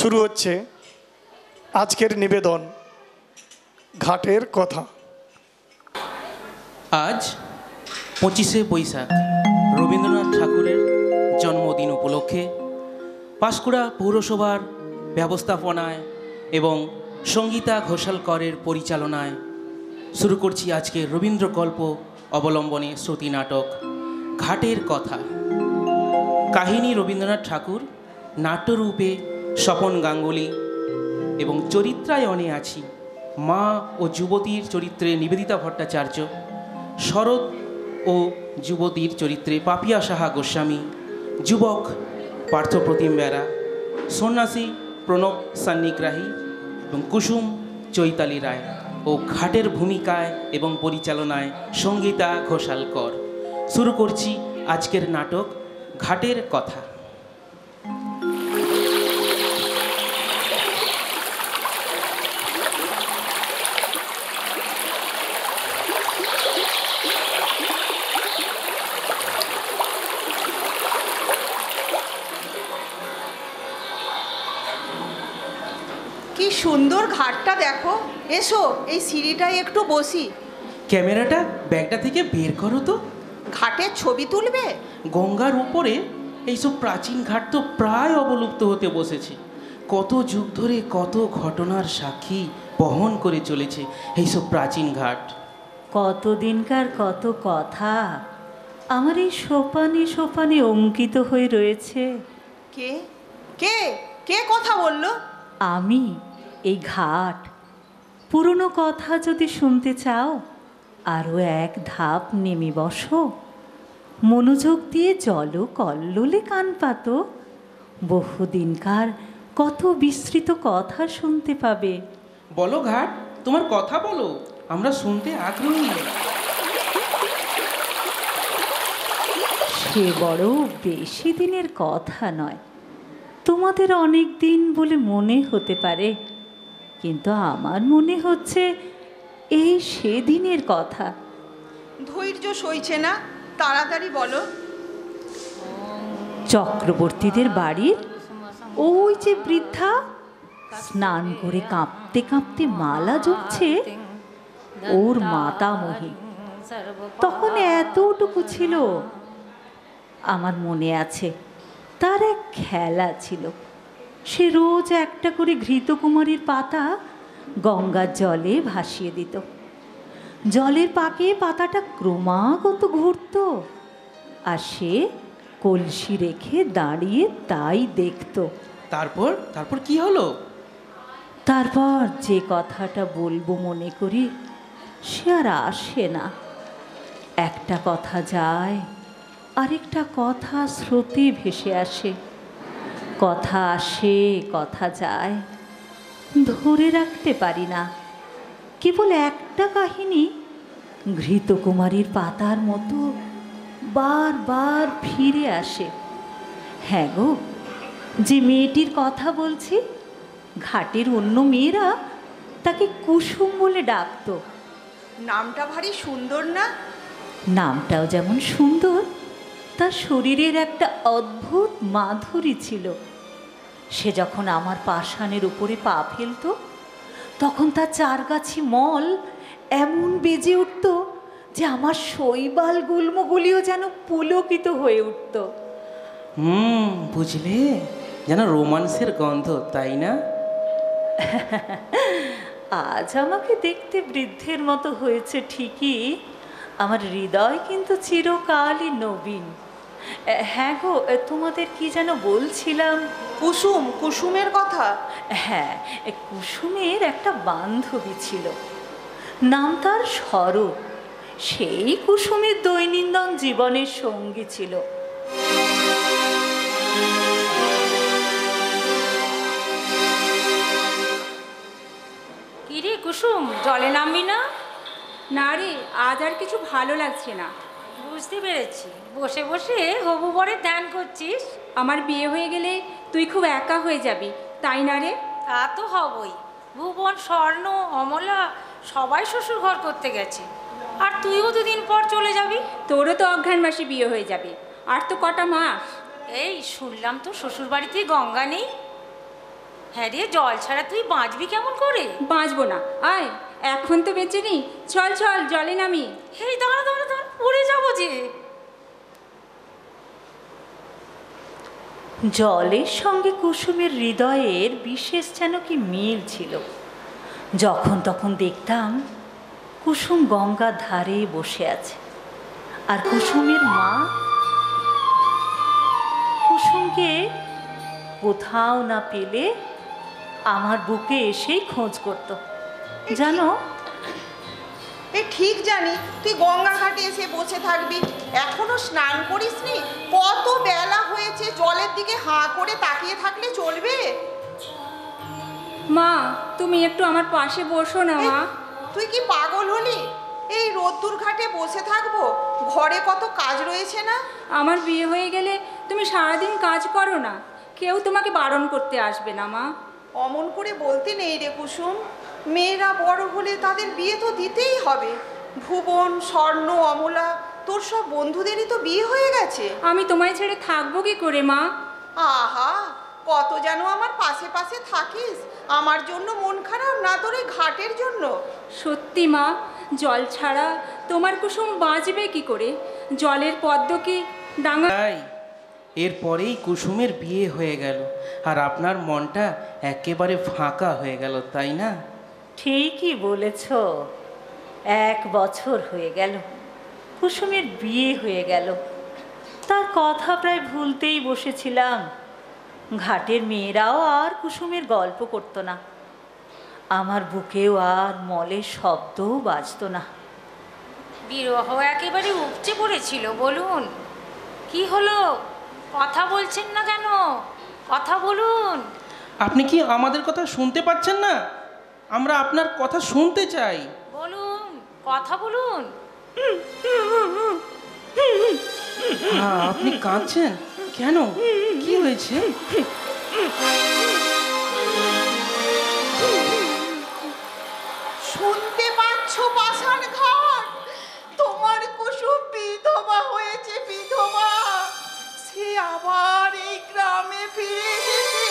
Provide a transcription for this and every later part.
শুরু হচ্ছে আজকের নিবেদন ঘাটের কথা। আজ 25শে বৈশাখ রবীন্দ্রনাথ ঠাকুরের জন্মদিন উপলক্ষে পাঁশকুড়া পৌরসভার ব্যবস্থাপনায় এবং সঙ্গীতা ঘোষালকরের পরিচালনায় শুরু করছি আজকে রবীন্দ্র গল্প অবলম্বনে শ্রুতি নাটক ঘাটের কথা। কাহিনী রবীন্দ্রনাথ ঠাকুর, নাট্যরূপে স্বপন গাঙ্গুলি এবং চরিত্রায়নে আছি মা ও যুবতীর চরিত্রে নিবেদিতা ভট্টাচার্য, শরৎ ও যুবতীর চরিত্রে পাপিয়া সাহা গোস্বামী, যুবক পার্থপ্রতিম বেরা, সন্ন্যাসী প্রণব সান্নিগ্রাহী এবং কুসুম চৈতালি রায় ও ঘাটের ভূমিকায় এবং পরিচালনায় সঙ্গীতা ঘোষালকর। শুরু করছি আজকের নাটক ঘাটের কথা। কি সুন্দর ঘাটটা দেখো। এসো এই সিঁড়িটায় একটু বসি। ক্যামেরাটা ব্যাগটা থেকে বের করো তো। ঘাটের ছবি তুলবে? গঙ্গার উপরে এইসব প্রাচীন ঘাট তো প্রায় অবলুপ্ত হতে বসেছে। কত যুগ ধরে কত ঘটনার সাক্ষী বহন করে চলেছে এইসব প্রাচীন ঘাট। কতদিনকার কত কথা আমার এই সোপানে সোপানে অঙ্কিত হয়ে রয়েছে। কে কে কে কথা বললো? আমি। এই ঘাট। পুরনো কথা যদি শুনতে চাও আরও এক ধাপ নেমে বসো, মনোযোগ দিয়ে জল কল্লোলে কান পাতো। বহুদিনকার কত বিস্তৃত কথা শুনতে পাবে। বলো ঘাট, তোমার কথা বলো, আমরা শুনতে আগ্রহী। সে বড় বেশি দিনের কথা নয়, তোমাদের অনেক দিন বলে মনে হতে পারে, কিন্তু আমার মনে হচ্ছে এই সেদিনের কথা। ধৈর্য সইছে না, তাড়াতাড়ি বলো। চক্রবর্তীদের বাড়ির ওই যে বৃদ্ধা স্নান করে কাঁপতে কাঁপতে মালা জপছে, ওর মাতামহী তখন এতটুকু ছিল। আমার মনে আছে তার এক খেলা ছিল। সে রোজ একটা করে ঘৃতকুমারীর পাতা গঙ্গার জলে ভাসিয়ে দিত। জলের পাকে পাতাটা ক্রমাগত ঘুরত, আর সে কলসি রেখে দাঁড়িয়ে তাই দেখত। তারপর তারপর কি হলো? তারপর যে কথাটা বলবো মনে করি সে আর আসে না। একটা কথা যায়, আরেকটা কথা স্রোতে ভেসে আসে। কথা আসে, কথা যায়, ধরে রাখতে পারি না। কেবল একটা কাহিনী ঘৃতকুমারীর পাতার মতো বারবার ফিরে আসে। হ্যাঁ গো, যে মেয়েটির কথা বলছি, ঘাটের অন্য মেয়েরা তাকে কুসুম বলে ডাকতো। নামটা ভারী সুন্দর না? নামটাও যেমন সুন্দর, তার শরীরের একটা অদ্ভুত মাধুরী ছিল। সে যখন আমার পাষাণের উপরে পা ফেলত, তখন তার চারগাছি মল এমন বেজে উঠত যে আমার শৈবাল গুল্মগুলিও যেন পুলকিত হয়ে উঠত। বুঝলে, যেন রোমান্সের গন্ধ, তাই না? আজ আমাকে দেখতে বৃদ্ধের মতো হয়েছে ঠিকই, আমার হৃদয় কিন্তু চিরকালই নবীন। হ্যাঁ গো, তোমাদের কি যেন বলছিলাম? কুসুমের কথা? হ্যাঁ, কুসুমের একটা বান্ধবী ছিল, নাম তার শরৎ। সেই কুসুমের দৈনন্দিন জীবনের সঙ্গী ছিল। কিরে কুসুম, জলে নামবি না? না রে, আজ আর কিছু ভালো লাগছে না। বুঝতে পেরেছি, বসে বসে হবু বরে ধ্যান করছিস। আমার বিয়ে হয়ে গেলে তুই খুব একা হয়ে যাবি, তাই না রে? তা তো হবই। ভুবন, স্বর্ণ, অমলা সবাই শ্বশুর ঘর করতে গেছে, আর তুইও দুদিন পর চলে যাবি। তোরও তো অজ্ঞান মাসে বিয়ে হয়ে যাবে, আর তো কটা মাস। এই শুনলাম তো শ্বশুর বাড়িতে গঙ্গা নেই। হ্যাঁ রে, জল ছাড়া তুই বাঁচবি কেমন করে? বাঁচবো না, আয় এখন তো বেঁচে নি, চল চল জলে নামি। এই দাঁড়া দাঁড়া দাঁড়া, পড়ে যাবো যে। জলের সঙ্গে কুসুমের হৃদয়ের বিশেষ যেন কি মিল ছিল। যখন তখন দেখতাম কুসুম গঙ্গার ধারে বসে আছে, আর কুসুমের মা কুসুমকে কোথাও না পেলে আমার বুকে এসেই খোঁজ করত। জানো, এ ঠিক জানি তুই গঙ্গা ঘাটে এসে বসে থাকবি, এখনো স্নান করিসনি? কত বেলা হয়েছে, জলের দিকে হাঁ করে তাকিয়ে থাকলে চলবে? মা তুমি একটু আমার পাশে বসো না মা। তুই কি পাগল হলি? এই রোদ্দুর ঘাটে বসে থাকবো? ঘরে কত কাজ রয়েছে না? আমার বিয়ে হয়ে গেলে তুমি সারাদিন কাজ করো না, কেউ তোমাকে বারণ করতে আসবে না মা। অমন করে বলতে নেই রে কুসুম, মেয়েরা বড় হলে তাদের বিয়ে তো দিতেই হবে। ভুবন, স্বর্ণ, অমলা, তোর সব বন্ধুদেরই তো বিয়ে হয়ে গেছে। আমি তোমায় ছেড়ে থাকবো কি করে মা? আহা, কত যেন আমার পাশে পাশে থাকিস। আমার জন্য মন খারাপ না, তোর এই ঘাটের জন্য? সত্যি মা, জল ছাড়া তোমার কুসুম বাঁচবে কি করে? জলের পদ্ম কি ডাঙা? তাই এরপরেই কুসুমের বিয়ে হয়ে গেল, আর আপনার মনটা একেবারে ফাঁকা হয়ে গেল, তাই না? ঠিকই বলেছ। 1 বছর হয়ে গেল কুসুমের বিয়ে হয়ে গেল। তার কথা প্রায় ভুলতেই বসেছিলাম। ঘাটের মেয়েরাও আর কুসুমের গল্প করতো না, আমার বুকেও আর মলের শব্দও বাজতো না। বিরহ একেবারে উপচে পড়েছিল। বলুন, কি হলো? কথা বলছেন না কেন? কথা বলুন। আপনি কি আমাদের কথা শুনতে পাচ্ছেন না? আমরা আপনার কথা শুনতে চাই। বলুন, কথা বলুন। হ্যাঁ, আপনি কাঁদছেন কেন? কি হয়েছে? শুনতে পাচ্ছ পাষাণ ঘাট? তোমার কুসুম বিধবা হয়েছে, বিধবা। সে আবার এই গ্রামে ফিরে এসেছে।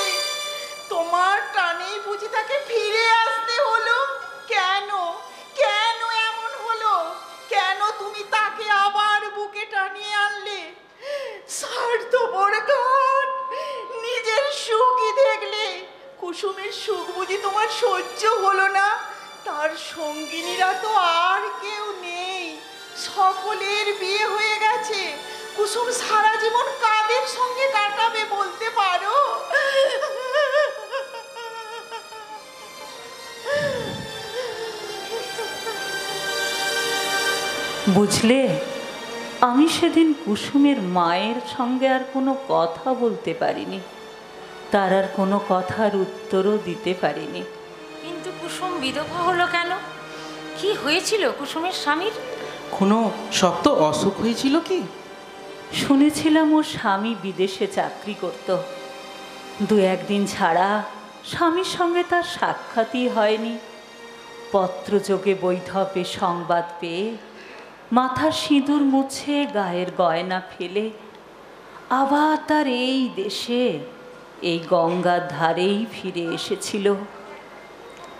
তোমার টানেই বুঝি তাকে ফিরে আসতে হলো? কেন কেন এমন হলো? কেন তুমি তাকে আবার বুকে টানিয়ে আনলে? স্বার্থপর ঘাট, নিজের সুখই দেখলে। কুসুমের সুখ বুঝি তোমার সহ্য হলো না? তার সঙ্গিনীরা তো আর কেউ নেই, সকলের বিয়ে হয়ে গেছে। কুসুম সারা জীবন কাদের সঙ্গে কাটাবে বলতে পারো? বুঝলে, আমি সেদিন কুসুমের মায়ের সঙ্গে আর কোনো কথা বলতে পারিনি, তার আর কোনো কথার উত্তরও দিতে পারিনি। কিন্তু কুসুম বিধবা হলো কেন? কি হয়েছিল কুসুমের স্বামীর? কোনো শক্ত অসুখ হয়েছিল কি? শুনেছিলাম ওর স্বামী বিদেশে চাকরি করত। 2-1 দিন ছাড়া স্বামীর সঙ্গে তার সাক্ষাৎই হয়নি। পত্রযোগে বৈধব্যে সংবাদ পেয়ে মাথার সিঁদুর মুছে গায়ের গয়না ফেলে আবার তার এই দেশে, এই গঙ্গার ধারেই ফিরে এসেছিল।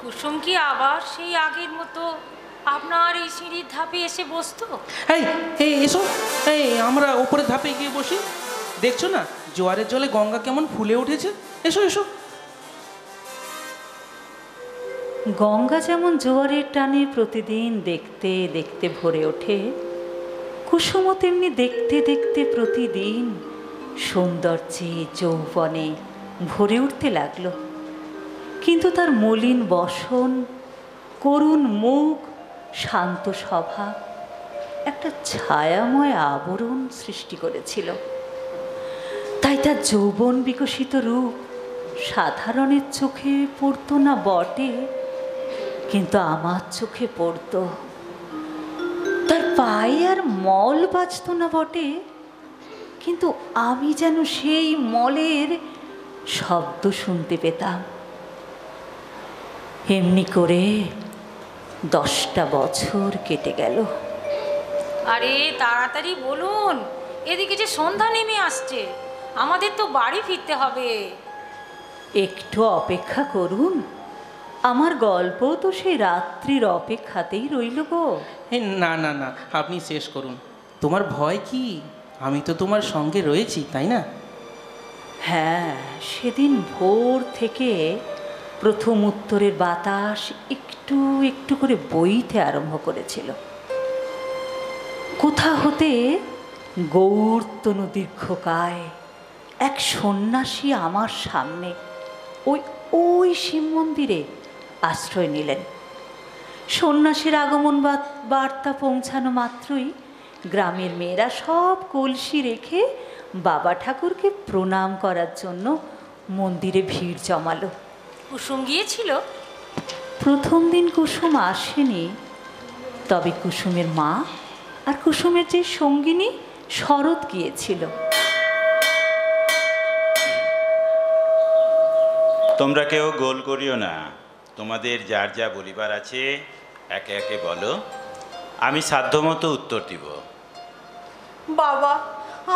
কুসুম কি আবার সেই আগের মতো আপনার এই সিঁড়ির ধাপে এসে বসতো? এই এই এসো, এই আমরা উপরে ধাপে গিয়ে বসি। দেখছো না জোয়ারের জলে গঙ্গা কেমন ফুলে উঠেছে? এসো এসো। গঙ্গা যেমন জোয়ারের টানে প্রতিদিন দেখতে দেখতে ভরে ওঠে, কুসুমও তেমনি দেখতে দেখতে প্রতিদিন সৌন্দর্যে যৌবনে ভরে উঠতে লাগলো। কিন্তু তার মলিন বসন, করুণ মুখ, শান্ত স্বভাব একটা ছায়াময় আবরণ সৃষ্টি করেছিল। তাই তার যৌবন বিকশিত রূপ সাধারণের চোখে পড়তো না বটে, কিন্তু আমার চোখে পড়তো। তার পায়ে আর মল বাজতো না বটে, কিন্তু আমি যেন সেই মলের শব্দ শুনতে পেতাম। এমনি করে 10টা বছর কেটে গেল। আরে তাড়াতাড়ি বলুন, এদিকে যে সন্ধ্যা নেমে আসছে, আমাদের তো বাড়ি ফিরতে হবে। একটু অপেক্ষা করুন, আমার গল্প তো সেই রাত্রির অপেক্ষাতেই রইল গো। না না না, আপনি শেষ করুন। তোমার ভয় কি? আমি তো তোমার সঙ্গে রয়েছি, তাই না? হ্যাঁ, সেদিন ভোর থেকে প্রথম উত্তরের বাতাস একটু একটু করে বইতে আরম্ভ করেছিল। কোথা হতে গৌরতনু দীর্ঘকায় এক সন্ন্যাসী আমার সামনে ওই ওই শিব মন্দিরে আশ্রয় নিলেন। সন্ন্যাসীর আগমন বার্তা পৌঁছানো মাত্রই গ্রামের মেয়েরা সব কলসি রেখে বাবা ঠাকুরকে প্রণাম করার জন্য মন্দিরে ভিড় জমালো। কুসুম গিয়েছিল? প্রথম দিন কুসুম আসেনি, তবে কুসুমের মা আর কুসুমের যে সঙ্গিনী শরৎ গিয়েছিল। তোমরা কেউ গোল করিও না, তোমাদের যার যা বলিবার আছে একে একে বলো, আমি সাধ্যমতো উত্তর দিব। বাবা,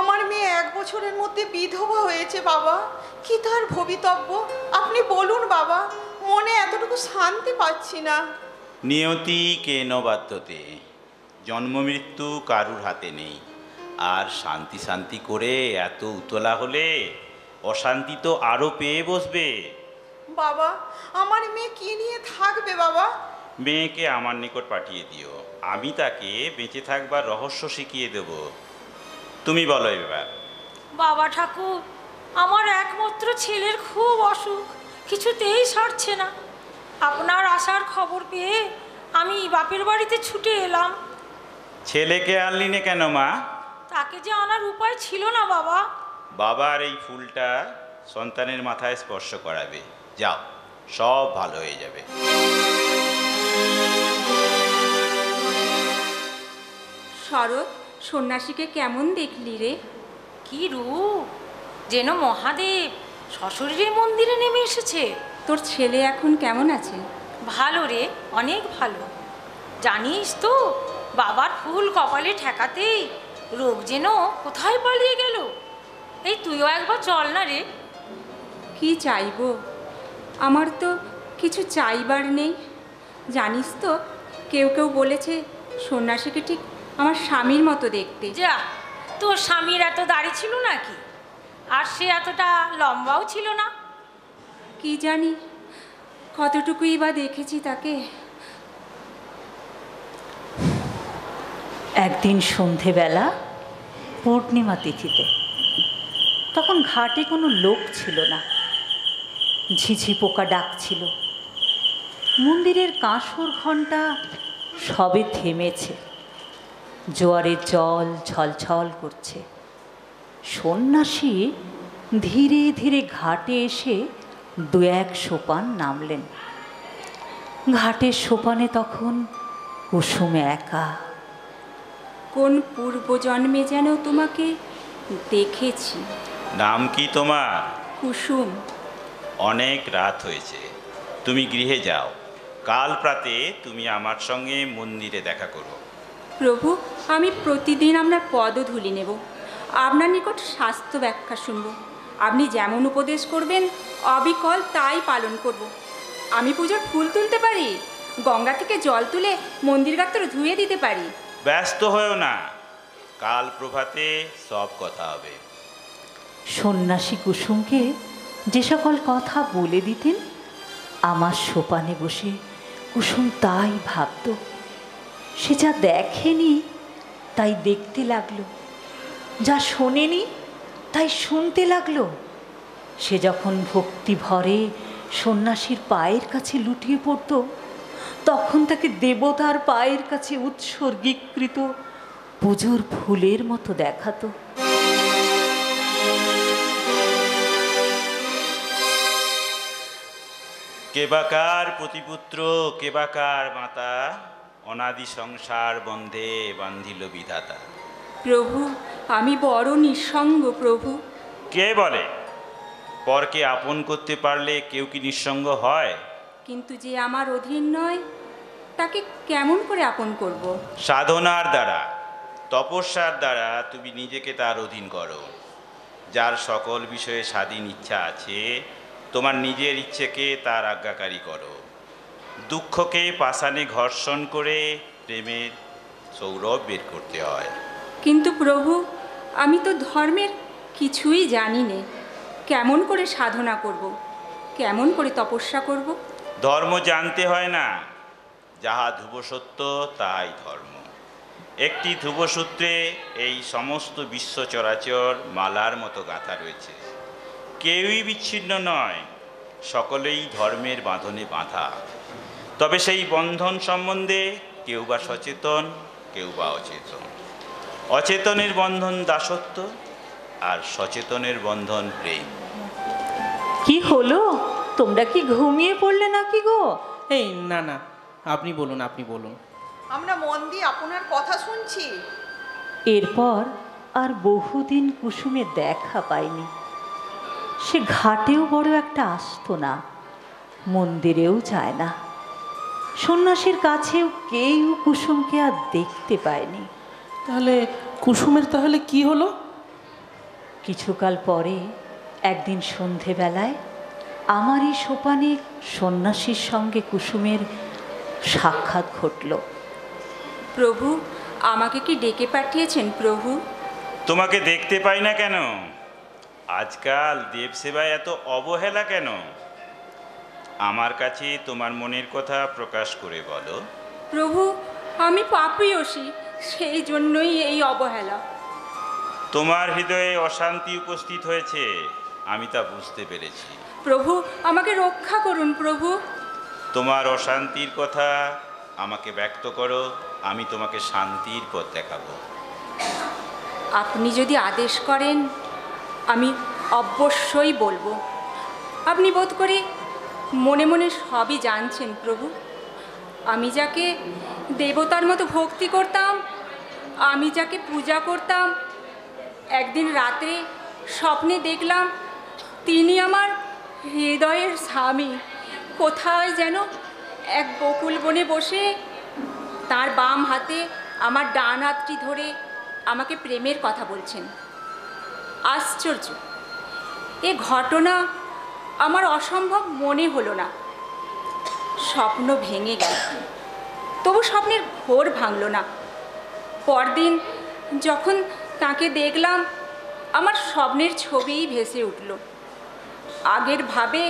আমার মেয়ে 1 বছরের মধ্যে বিধবা হয়েছে বাবা। কি তার ভবিতব্য আপনি বলুন বাবা, মনে এতটুকু শান্তি পাচ্ছি না। নিয়তি কেন বাধ্যতে, জন্ম মৃত্যু কারুর হাতে নেই। আর শান্তি শান্তি করে এত উতলা হলে অশান্তি তো আরও পেয়ে বসবে। বাবা, আমার মেয়ে কি নিয়ে থাকবে বাবা? মেয়েকে আমার নিকট পাঠিয়ে দিও, আমি তাকে বেঁচে থাকবার রহস্য শিখিয়ে দেব। তুমি বলো এবার। বাবা ঠাকুর, আমার একমাত্র ছেলের খুব অসুখ, কিছুতেই সারছে না। আপনার আসার খবর পেয়ে আমি বাপের বাড়িতে ছুটে এলাম। ছেলেকে আনলি না কেন মা? তাকে যে আনার উপায় ছিল না বাবা। বাবার এই ফুলটা সন্তানের মাথায় স্পর্শ করাবে, যাও, সব ভালো হয়ে যাবে। শরৎ, সন্ন্যাসীকে কেমন দেখলি রে? কি রূপ, যেন মহাদেব সশরীরে মন্দিরে নেমে এসেছে। তোর ছেলে এখন কেমন আছে? ভালো রে, অনেক ভালো। জানিস তো, বাবার ফুল কপালে ঠেকাতেই রোগ যেন কোথায় পালিয়ে গেল। এই তুইও একবার চল না রে। কি চাইবো? আমার তো কিছু চাইবার নেই। জানিস তো, কেউ কেউ বলেছে সন্ন্যাসীকে ঠিক আমার স্বামীর মতো দেখতে। যা, তোর স্বামীর এত দাড়ি ছিল নাকি? আর সে এতটা লম্বাও ছিল না। কি জানি কতটুকুই বা দেখেছি তাকে। একদিন সন্ধেবেলা পূর্ণিমা তিথিতে, তখন ঘাটে কোনো লোক ছিল না। ঝিঝি পোকা ডাকছিল, মন্দিরের কাঁসর ঘণ্টা সবে থেমেছে, জোয়ারের জল ছলছল করছে। সন্ন্যাসী ধীরে ধীরে ঘাটে এসে 2-1 সোপান নামলেন। ঘাটের সোপানে তখন কুসুম একা। কোন পূর্বজন্মে যেন তোমাকে দেখেছি। নাম কি তোমার? কুসুম। অনেক রাত হয়েছে, তুমি গৃহে যাও। কাল প্রাতে তুমি আমার সঙ্গে মন্দিরে দেখা করো। প্রভু, আমি প্রতিদিন আপনার পদধূলি নেব, আপনার নিকট স্বাস্থ্য ব্যাখ্যা শুনব। আপনি যেমন উপদেশ করবেন অবিকল তাই পালন করব। আমি পুজোর ফুল তুলতে পারি, গঙ্গা থেকে জল তুলে মন্দির গাত্র ধুয়ে দিতে পারি। ব্যস্ত হয়েও না, কাল প্রভাতে সব কথা হবে। সন্ন্যাসী কুসুমকে যে সকল কথা বলে দিতেন, আমার সোপানে বসে কুসুম তাই ভাবত। সে যা দেখেনি তাই দেখতে লাগলো, যা শোনেনি তাই শুনতে লাগলো। সে যখন ভক্তি ভরে সন্ন্যাসীর পায়ের কাছে লুটিয়ে পড়ত, তখন তাকে দেবতার পায়ের কাছে উৎসর্গীকৃত পুজোর ফুলের মতো দেখাতো। কেবাকার প্রতিপুত্র, কেবাকার মাতা, অনাদি সংসার বন্ধে বান্ধিল বিধাতা। প্রভু, আমি বড় নিঃসঙ্গ প্রভু। কে বলে পরকে আপন করতে পারলে কেউ কি নিঃসঙ্গ হয়? কিন্তু যে আমার অধীন নয় তাকে কেমন করে আপন করব? সাধনার দ্বারা, তপস্যার দ্বারা তুমি নিজেকে তার অধীন করো। যার সকল বিষয়ে স্বাধীন ইচ্ছা আছে তোমার নিজের ইচ্ছেকে তার আজ্ঞাকারী করো। দুঃখকে পাষাণে ঘর্ষণ করে প্রেমের সৌরভ বের করতে হয়। কিন্তু প্রভু, আমি তো ধর্মের কিছুই জানি নে। কেমন করে সাধনা করব, কেমন করে তপস্যা করব? ধর্ম জানতে হয় না, যাহা ধ্রুব সত্য তাই ধর্ম। একটি ধ্রুবসূত্রে এই সমস্ত বিশ্ব চরাচর মালার মতো গাঁথা রয়েছে। কেউই বিচ্ছিন্ন নয়, সকলেই ধর্মের বাঁধনে বাঁধা। তবে সেই বন্ধন সম্বন্ধে কেউ বা সচেতন, কেউ বা অচেতন। অচেতনের বন্ধন দাসত্ব, আর সচেতনের বন্ধন প্রেম। কি হলো, তোমরা কি ঘুমিয়ে পড়লে নাকি গো? এই না না, আপনি বলুন, আপনি বলুন। আমরা মন দিয়ে আপনার কথা শুনছি। এরপর আর বহুদিন কুসুমের দেখা পাইনি। সে ঘাটেও বড় একটা আসতো না, মন্দিরেও যায় না। সন্ন্যাসীর কাছেও কেউ কুসুমকে আর দেখতে পায়নি। তাহলে কুসুমের তাহলে কি হলো? কিছুকাল পরে একদিন সন্ধেবেলায় আমারই সোপানে সন্ন্যাসীর সঙ্গে কুসুমের সাক্ষাৎ ঘটল। প্রভু, আমাকে কি ডেকে পাঠিয়েছেন প্রভু? তোমাকে দেখতে পাই না কেন? আজকাল দেবসেবায় এত অবহেলা কেন? আমার কাছে তোমার মনের কথা প্রকাশ করে বলো। প্রভু, আমি পাপিয়সী, সেই জন্যই এই অবহেলা। তোমার হৃদয়ে অশান্তি উপস্থিত হয়েছে, আমি তা বুঝতে পেরেছি। প্রভু, আমাকে রক্ষা করুন প্রভু। তোমার অশান্তির কথা আমাকে ব্যক্ত করো, আমি তোমাকে শান্তির পথ দেখাবো। আপনি যদি আদেশ করেন আমি অবশ্যই বলবো। আপনি বোধ করি মনে মনে সবই জানছেন প্রভু। আমি যাকে দেবতার মতো ভক্তি করতাম, আমি যাকে পূজা করতাম, একদিন রাতে স্বপ্নে দেখলাম তিনি আমার হৃদয়ের স্বামী। কোথায় যেন এক বকুল বনে বসে তার বাম হাতে আমার ডান হাতটি ধরে আমাকে প্রেমের কথা বলছেন। আশ্চর্য, এ ঘটনা আমার অসম্ভব মনে হলো না। স্বপ্ন ভেঙে গেল, তবু স্বপ্নের ঘোর ভাঙল না। পরদিন যখন তাকে দেখলাম, আমার স্বপ্নের ছবিই ভেসে উঠল। আগের ভাবে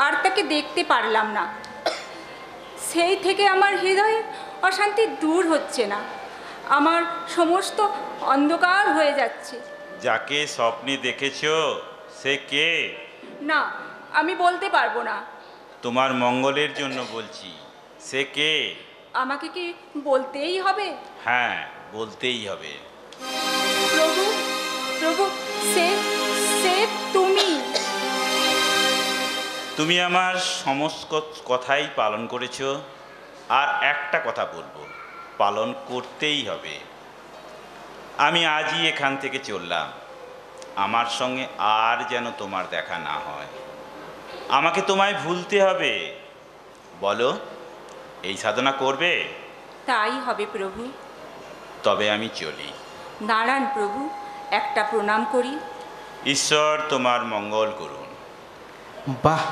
আর তাকে দেখতে পারলাম না। সেই থেকে আমার হৃদয়ে অশান্তি দূর হচ্ছে না, আমার সমস্ত অন্ধকার হয়ে যাচ্ছে। যাকে স্বপ্নে দেখেছো সে কে? না, আমি বলতে পারবো না। তোমার মঙ্গলের জন্য বলছি, সে কে? আমাকে কি বলতেই হবে? হ্যাঁ, বলতেই হবে। প্রভু, প্রভু, সে সে তুমি। তুমি আমার সমস্ত কথাই পালন করেছো, আর একটা কথা বলবো, পালন করতেই হবে। আমি আজই এখান থেকে চললাম, আমার সঙ্গে আর যেন তোমার দেখা না হয়। আমাকে তোমায় ভুলতে হবে। বলো, এই সাধনা করবে? তাই হবে প্রভু। তবে আমি চলি। দাঁড়ান প্রভু, একটা প্রণাম করি। ঈশ্বর তোমার মঙ্গল করুন। বাহ,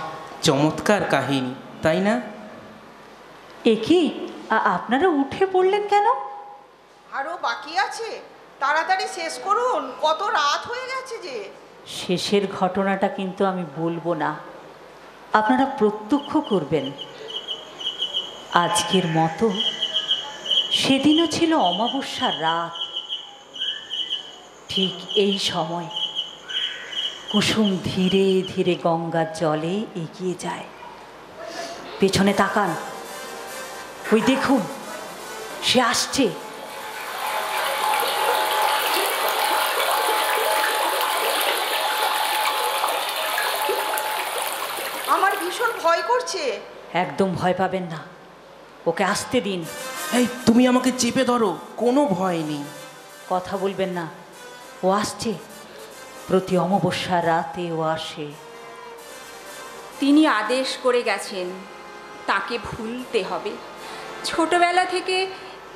চমৎকার কাহিনী, তাই না? এ কি, আপনারা উঠে পড়লেন কেন? আরো বাকি আছে, তাড়াতাড়ি শেষ করুন, কত রাত হয়ে গেছে যে। শেষের ঘটনাটা কিন্তু আমি বলবো না, আপনারা প্রত্যক্ষ করবেন। আজকের মতো সেদিনও ছিল অমাবস্যার রাত। ঠিক এই সময় কুসুম ধীরে ধীরে গঙ্গার জলে এগিয়ে যায়। পেছনে তাকান, ওই দেখুন, সে আসছে। আমার ভীষণ ভয় করছে। একদম ভয় পাবেন না, ওকে আসতে দিন। এই, তুমি আমাকে চেপে ধরো, কোনো ভয় নেই। কথা বলবেন না, ও আসছে। প্রতি অমাবস্যার রাতে ও আসে। তিনি আদেশ করে গেছেন, তাকে ভুলতে হবে। ছোটবেলা থেকে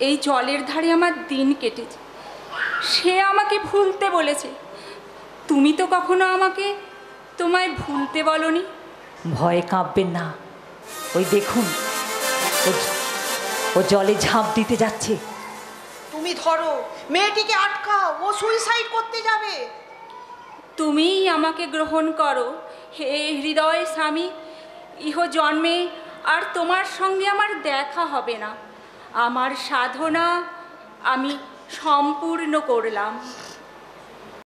এই জলের ধারে আমার দিন কেটেছে, সে আমাকে ভুলতে বলেছে। তুমি তো কখনো আমাকে তোমায় ভুলতে বলনি। ভয়ে কাঁপবেন না। ওই দেখুন, ও জলে ঝাঁপ দিতে যাচ্ছে। তুমি ধরো মেয়েটিকে, আটকাও, ও সুইসাইড করতে যাবে। তুমিই আমাকে গ্রহণ করো হে হৃদয় স্বামী। ইহ জন্মে আর তোমার সঙ্গে আমার দেখা হবে না। আমার সাধনা আমি সম্পূর্ণ করলাম।